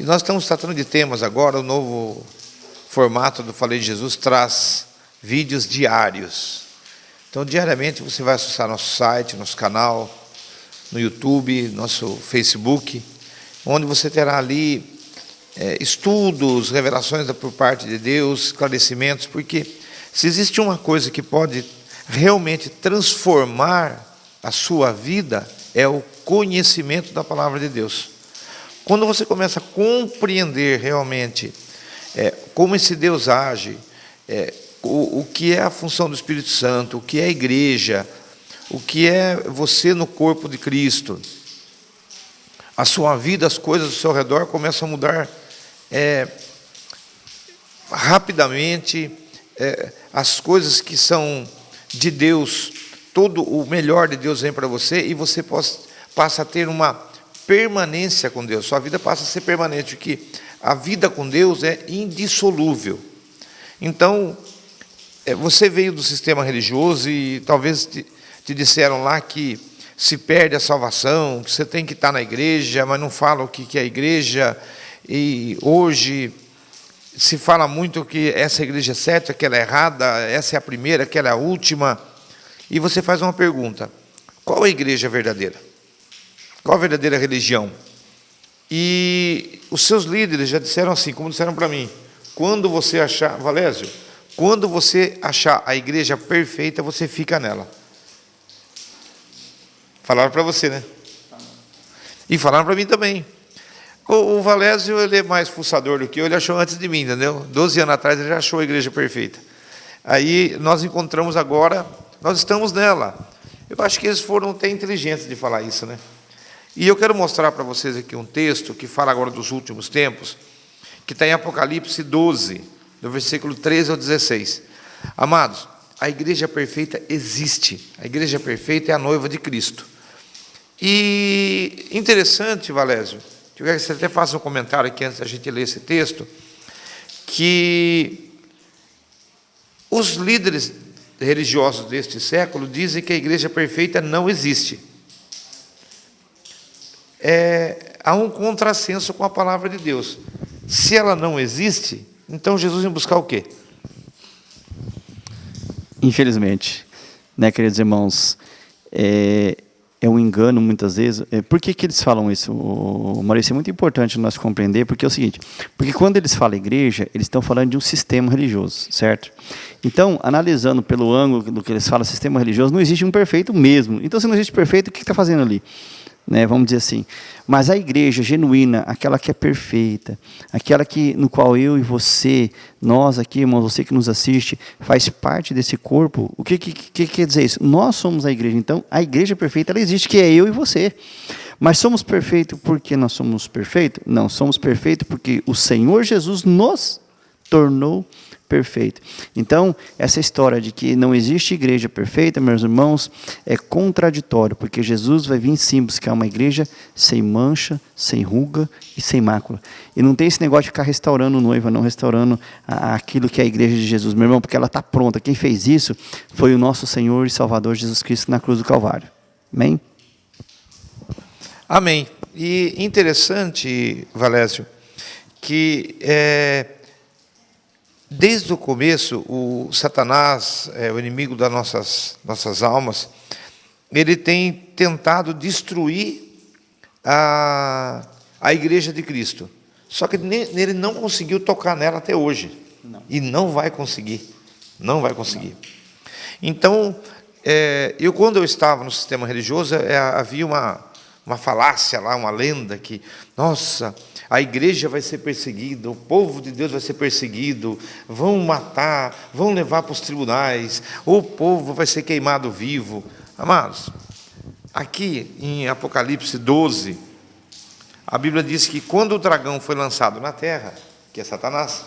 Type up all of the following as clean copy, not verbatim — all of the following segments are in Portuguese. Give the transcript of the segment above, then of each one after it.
E nós estamos tratando de temas agora. O novo formato do Falei de Jesus traz vídeos diários. Então, diariamente você vai acessar nosso site, nosso canal, no YouTube, nosso Facebook, onde você terá ali estudos, revelações por parte de Deus, esclarecimentos, porque se existe uma coisa que pode realmente transformar a sua vida, é o conhecimento da palavra de Deus. Quando você começa a compreender realmente como esse Deus age, o que é a função do Espírito Santo, o que é a igreja, o que é você no corpo de Cristo, a sua vida, as coisas ao seu redor começam a mudar rapidamente, as coisas que são de Deus, todo o melhor de Deus vem para você e você passa a ter uma permanência com Deus, sua vida passa a ser permanente, porque a vida com Deus é indissolúvel. Então, você veio do sistema religioso e talvez te disseram lá que se perde a salvação, que você tem que estar na igreja, mas não fala o que é a igreja, e hoje se fala muito que essa igreja é certa, que ela é errada, essa é a primeira, que ela é a última, e você faz uma pergunta: qual é a igreja verdadeira? Qual a verdadeira religião? E os seus líderes já disseram assim, como disseram para mim: quando você achar, Valésio, quando você achar a igreja perfeita, você fica nela. Falaram para você, né? E falaram para mim também. O Valésio, ele é mais fuçador do que eu, ele achou antes de mim, entendeu? 12 anos atrás ele já achou a igreja perfeita. Aí nós encontramos agora, nós estamos nela. Eu acho que eles foram até inteligentes de falar isso, né? E eu quero mostrar para vocês aqui um texto que fala agora dos últimos tempos, que está em Apocalipse 12, do versículo 13 ao 16. Amados, a igreja perfeita existe. A igreja perfeita é a noiva de Cristo. E interessante, Valésio, que eu quero que você até faça um comentário aqui antes da gente ler esse texto, que os líderes religiosos deste século dizem que a igreja perfeita não existe. Há um contrassenso com a palavra de Deus. Se ela não existe, então Jesus vem buscar o quê? Infelizmente, né, queridos irmãos, é um engano muitas vezes. Por que eles falam isso, Maurício? É muito importante nós compreender, porque é o seguinte, porque quando eles falam igreja, eles estão falando de um sistema religioso, certo? Então, analisando pelo ângulo do que eles falam, sistema religioso, não existe um perfeito mesmo. Então, se não existe perfeito, o que está fazendo ali? Né, vamos dizer assim, mas a igreja genuína, aquela que é perfeita, aquela no qual eu e você, nós aqui, irmãos, você que nos assiste, faz parte desse corpo. O que quer dizer isso? Nós somos a igreja, então a igreja perfeita, ela existe, que é eu e você. Mas somos perfeitos porque nós somos perfeitos? Não, somos perfeitos porque o Senhor Jesus nos tornou perfeito. Então, essa história de que não existe igreja perfeita, meus irmãos, é contraditório, porque Jesus vai vir sim buscar uma igreja sem mancha, sem ruga e sem mácula. E não tem esse negócio de ficar restaurando noiva, não restaurando aquilo que é a igreja de Jesus, meu irmão, porque ela está pronta. Quem fez isso foi o nosso Senhor e Salvador Jesus Cristo na cruz do Calvário. Amém? Amém. E interessante, Valésio, que desde o começo, o Satanás, o inimigo das nossas almas, ele tem tentado destruir a igreja de Cristo. Só que ele não conseguiu tocar nela até hoje. Não. E não vai conseguir. Não vai conseguir. Então, quando eu estava no sistema religioso, havia uma falácia lá, uma lenda que, nossa, a igreja vai ser perseguida, o povo de Deus vai ser perseguido, vão matar, vão levar para os tribunais, o povo vai ser queimado vivo. Amados, aqui em Apocalipse 12, a Bíblia diz que quando o dragão foi lançado na terra, que é Satanás,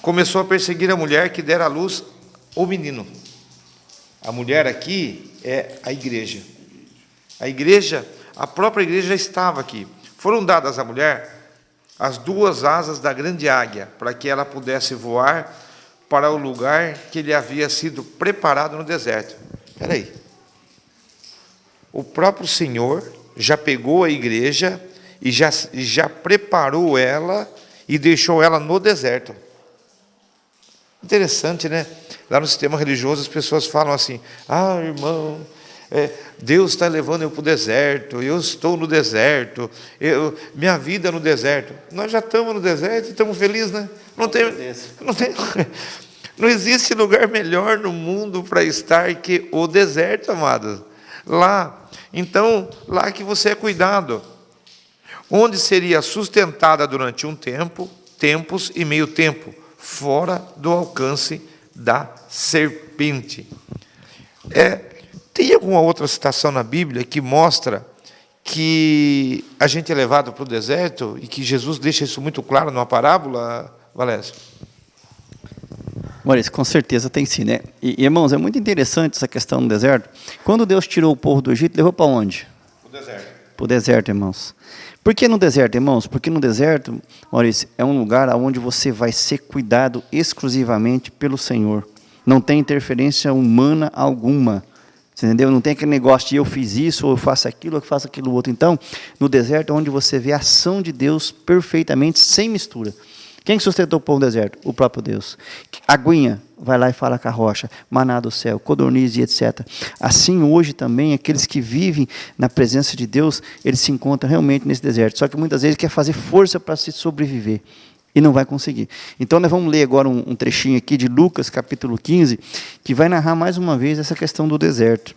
começou a perseguir a mulher que dera à luz o menino. A mulher aqui é a igreja. A igreja, a própria igreja já estava aqui. Foram dadas à mulher as duas asas da grande águia, para que ela pudesse voar para o lugar que lhe havia sido preparado no deserto. Espera aí. O próprio Senhor já pegou a igreja e já preparou ela e deixou ela no deserto. Interessante, né? Lá no sistema religioso as pessoas falam assim: ah, irmão, Deus está levando eu para o deserto, eu estou no deserto, minha vida é no deserto. Nós já estamos no deserto e estamos felizes, né? Não existe lugar melhor no mundo para estar que o deserto, amados. Lá, então, lá que você é cuidado, onde seria sustentada durante um tempo, tempos e meio tempo, fora do alcance da serpente. Tem alguma outra citação na Bíblia que mostra que a gente é levado para o deserto e que Jesus deixa isso muito claro numa parábola, Valécio? Maurício, com certeza tem sim, né? E, irmãos, é muito interessante essa questão do deserto. Quando Deus tirou o povo do Egito, levou para onde? Para o deserto. Para o deserto, irmãos. Por que no deserto, irmãos? Porque no deserto, Maurício, é um lugar onde você vai ser cuidado exclusivamente pelo Senhor. Não tem interferência humana alguma. Você entendeu? Não tem aquele negócio de eu fiz isso, ou eu faço aquilo, ou eu faço aquilo outro. Então, no deserto é onde você vê a ação de Deus perfeitamente, sem mistura. Quem sustentou o povo no deserto? O próprio Deus. Aguinha, vai lá e fala com a rocha, maná do céu, codorniz e etc. Assim, hoje também, aqueles que vivem na presença de Deus, eles se encontram realmente nesse deserto. Só que muitas vezes quer fazer força para se sobreviver. E não vai conseguir. Então, nós vamos ler agora um trechinho aqui de Lucas, capítulo 15, que vai narrar mais uma vez essa questão do deserto.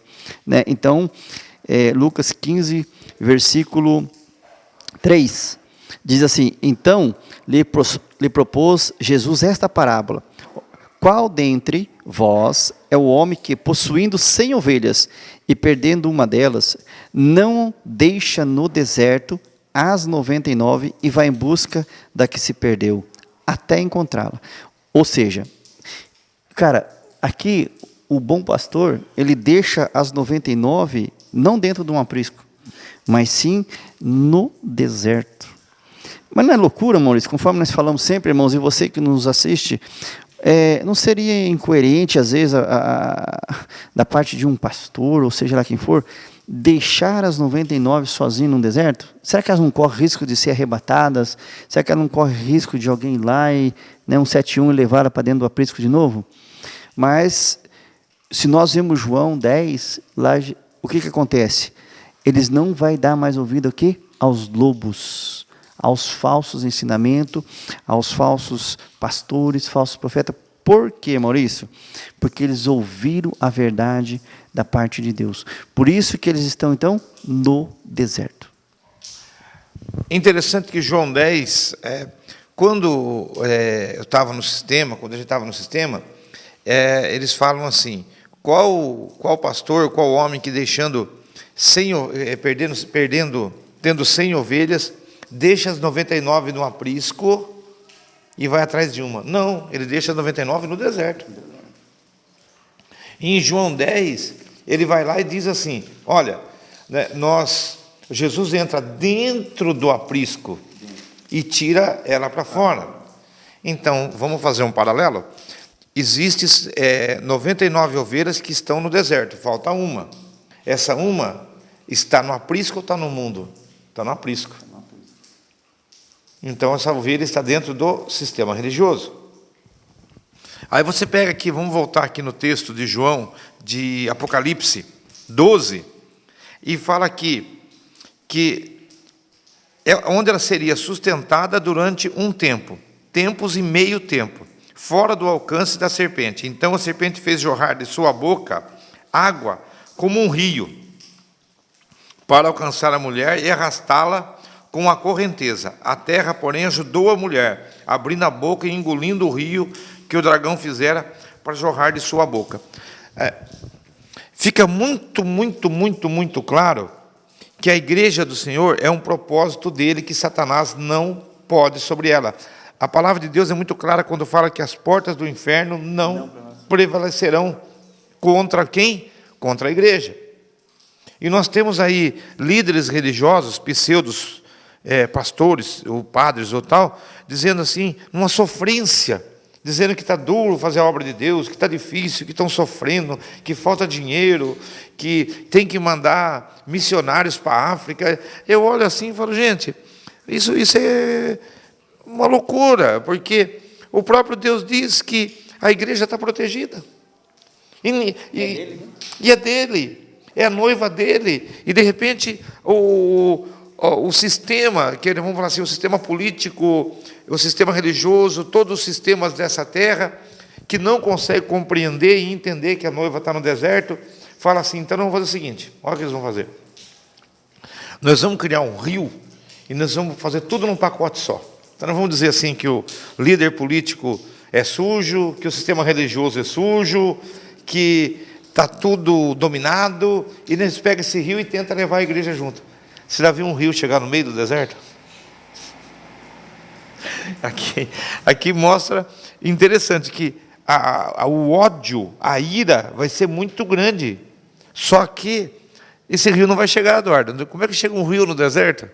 Né? Então, Lucas 15, versículo 3, diz assim: então, lhe propôs Jesus esta parábola: qual dentre vós é o homem que, possuindo 100 ovelhas e perdendo uma delas, não deixa no deserto as 99 e vai em busca da que se perdeu, até encontrá-la? Ou seja, cara, aqui o bom pastor, ele deixa as 99 não dentro de um aprisco, mas sim no deserto. Mas não é loucura, Maurício? Conforme nós falamos sempre, irmãos, e você que nos assiste, não seria incoerente, às vezes, da parte de um pastor, ou seja lá quem for, deixar as 99 sozinhas no deserto? Será que elas não correm risco de ser arrebatadas? Será que elas não correm risco de alguém ir lá e, né, 171 e levar ela para dentro do aprisco de novo? Mas, se nós vemos João 10, lá, o que acontece? Eles não vão dar mais ouvido aqui aos lobos, aos falsos ensinamentos, aos falsos pastores, falsos profetas. Por quê, Maurício? Porque eles ouviram a verdade da parte de Deus. Por isso que eles estão, então, no deserto. Interessante que João 10, quando eu estava no sistema, quando a gente estava no sistema, eles falam assim: qual pastor, qual homem que tendo 100 ovelhas, deixa as 99 no aprisco e vai atrás de uma? Não, ele deixa as 99 no deserto. E em João 10, ele vai lá e diz assim: olha, né, Jesus entra dentro do aprisco e tira ela para fora. Então, vamos fazer um paralelo? Existem 99 ovelhas que estão no deserto, falta uma. Essa uma está no aprisco ou está no mundo? Está no aprisco. Então, essa ovelha está dentro do sistema religioso. Aí você pega aqui, vamos voltar aqui no texto de João, de Apocalipse 12, e fala aqui que onde ela seria sustentada durante um tempo, tempos e meio tempo, fora do alcance da serpente. Então a serpente fez jorrar de sua boca água como um rio, para alcançar a mulher e arrastá-la com a correnteza. A terra, porém, ajudou a mulher, abrindo a boca e engolindo o rio que o dragão fizera para jorrar de sua boca. Fica muito, muito, muito, muito claro que a igreja do Senhor é um propósito dele, que Satanás não pode sobre ela. A palavra de Deus é muito clara quando fala que as portas do inferno não prevalecerão contra quem? Contra a igreja. E nós temos aí líderes religiosos, pseudos pastores, ou padres ou tal, dizendo assim, numa sofrência, dizendo que está duro fazer a obra de Deus, que está difícil, que estão sofrendo, que falta dinheiro, que tem que mandar missionários para a África. Eu olho assim e falo, gente, Isso é uma loucura, porque o próprio Deus diz que a igreja está protegida. E é dele, é a noiva dele. E de repente o sistema, que vamos falar assim, o sistema político, o sistema religioso, todos os sistemas dessa terra, que não consegue compreender e entender que a noiva está no deserto, fala assim, então vamos fazer o seguinte, olha o que eles vão fazer. Nós vamos criar um rio e nós vamos fazer tudo num pacote só. Então nós vamos dizer assim que o líder político é sujo, que o sistema religioso é sujo, que está tudo dominado, e eles pegam esse rio e tentam levar a igreja junto. Você já viu um rio chegar no meio do deserto? Aqui mostra, interessante, que o ódio, a ira vai ser muito grande. Só que esse rio não vai chegar, Eduardo. Como é que chega um rio no deserto?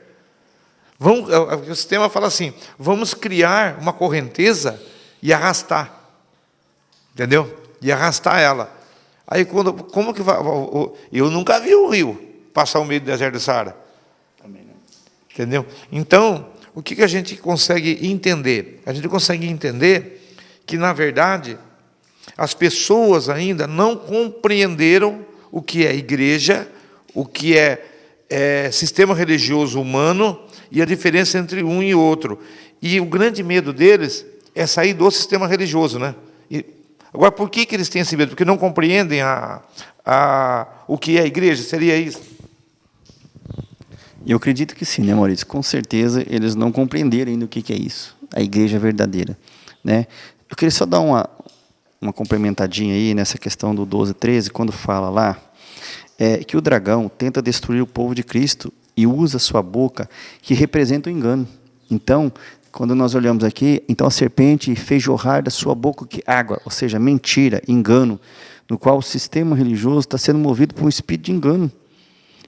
O sistema fala assim, vamos criar uma correnteza e arrastar. Entendeu? E arrastar ela. Aí, como que vai? Eu nunca vi um rio passar o meio do deserto do Saara. Entendeu? Então, o que a gente consegue entender? A gente consegue entender que, na verdade, as pessoas ainda não compreenderam o que é igreja, o que é sistema religioso humano e a diferença entre um e outro. E o grande medo deles é sair do sistema religioso, né? Agora, por que eles têm esse medo? Porque não compreendem o que é a igreja? Seria isso? Eu acredito que sim, né, Maurício? Com certeza eles não compreenderam ainda o que é isso, a igreja verdadeira, né? Eu queria só dar uma complementadinha aí nessa questão do 12:13, quando fala lá que o dragão tenta destruir o povo de Cristo e usa sua boca, que representa o engano. Então, quando nós olhamos aqui, então a serpente fez jorrar da sua boca água, ou seja, mentira, engano, no qual o sistema religioso está sendo movido por um espírito de engano.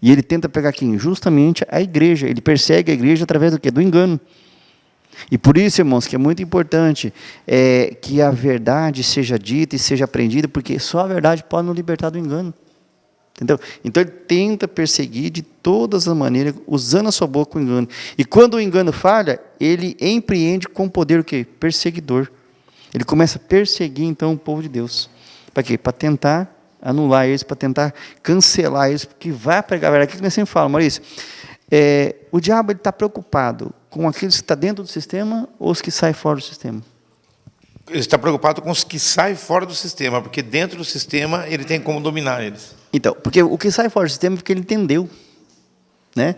E ele tenta pegar aqui justamente a igreja, ele persegue a igreja através do quê? Do engano. E por isso, irmãos, que é muito importante que a verdade seja dita e seja aprendida, porque só a verdade pode nos libertar do engano. Entendeu? Então ele tenta perseguir de todas as maneiras, usando a sua boca com engano. E quando o engano falha, ele empreende com poder o quê? Perseguidor. Ele começa a perseguir então o povo de Deus. Para quê? Para tentar anular eles, para tentar cancelar eles, porque vai pregar a verdade. Aquilo que eu sempre falo, Maurício, o diabo está preocupado com aqueles que estão dentro do sistema ou os que saem fora do sistema? Ele está preocupado com os que saem fora do sistema, porque dentro do sistema ele tem como dominar eles. Então, porque o que sai fora do sistema é porque ele entendeu, né?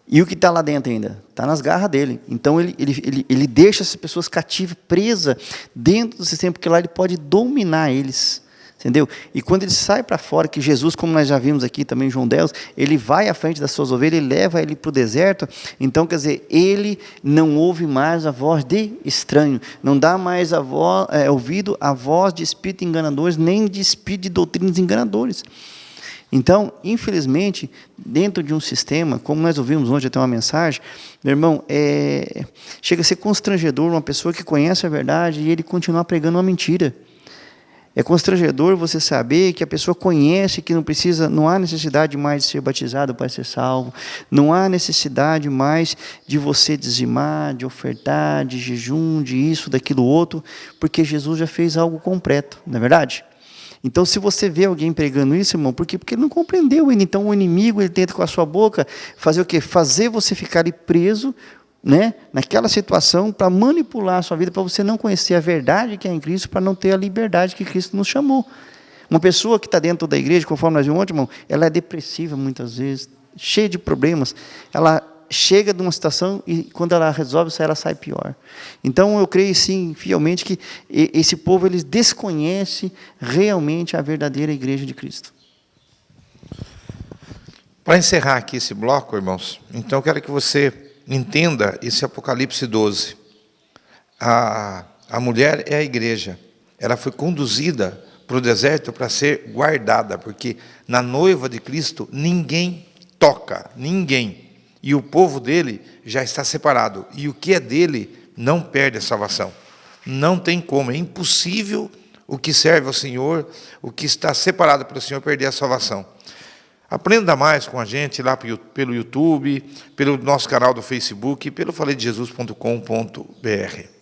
E o que está lá dentro ainda? Está nas garras dele. Então, ele deixa essas pessoas cativas, presas dentro do sistema, porque lá ele pode dominar eles. Entendeu? E quando ele sai para fora, que Jesus, como nós já vimos aqui também em João 10, ele vai à frente das suas ovelhas, ele leva ele para o deserto. Então, quer dizer, ele não ouve mais a voz de estranho, não dá mais ouvido a voz de espíritos enganadores, nem de espírito de doutrinas enganadores. Então, infelizmente, dentro de um sistema, como nós ouvimos hoje até uma mensagem, meu irmão, chega a ser constrangedor uma pessoa que conhece a verdade e ele continuar pregando uma mentira. É constrangedor você saber que a pessoa conhece que não há necessidade mais de ser batizado para ser salvo, não há necessidade mais de você dizimar, de ofertar, de jejum, de isso, daquilo outro, porque Jesus já fez algo completo, não é verdade? Então, se você vê alguém pregando isso, irmão, por quê? Porque ele não compreendeu ainda. Então, o inimigo, ele tenta com a sua boca fazer o quê? Fazer você ficar ali preso, né, naquela situação, para manipular a sua vida, para você não conhecer a verdade que é em Cristo, para não ter a liberdade que Cristo nos chamou. Uma pessoa que está dentro da igreja, conforme nós vimos ontem, irmão, ela é depressiva muitas vezes, cheia de problemas, ela chega de uma situação e quando ela resolve sair, ela sai pior. Então eu creio sim, fielmente, que esse povo, eles desconhecem realmente a verdadeira igreja de Cristo. Para encerrar aqui esse bloco, irmãos, então eu quero que você entenda esse Apocalipse 12. A mulher é a igreja. Ela foi conduzida para o deserto para ser guardada, porque na noiva de Cristo ninguém toca, ninguém. E o povo dele já está separado. E o que é dele não perde a salvação. Não tem como, é impossível o que serve ao Senhor, o que está separado pelo Senhor perder a salvação. Aprenda mais com a gente lá pelo YouTube, pelo nosso canal do Facebook, pelo faledejesus.com.br.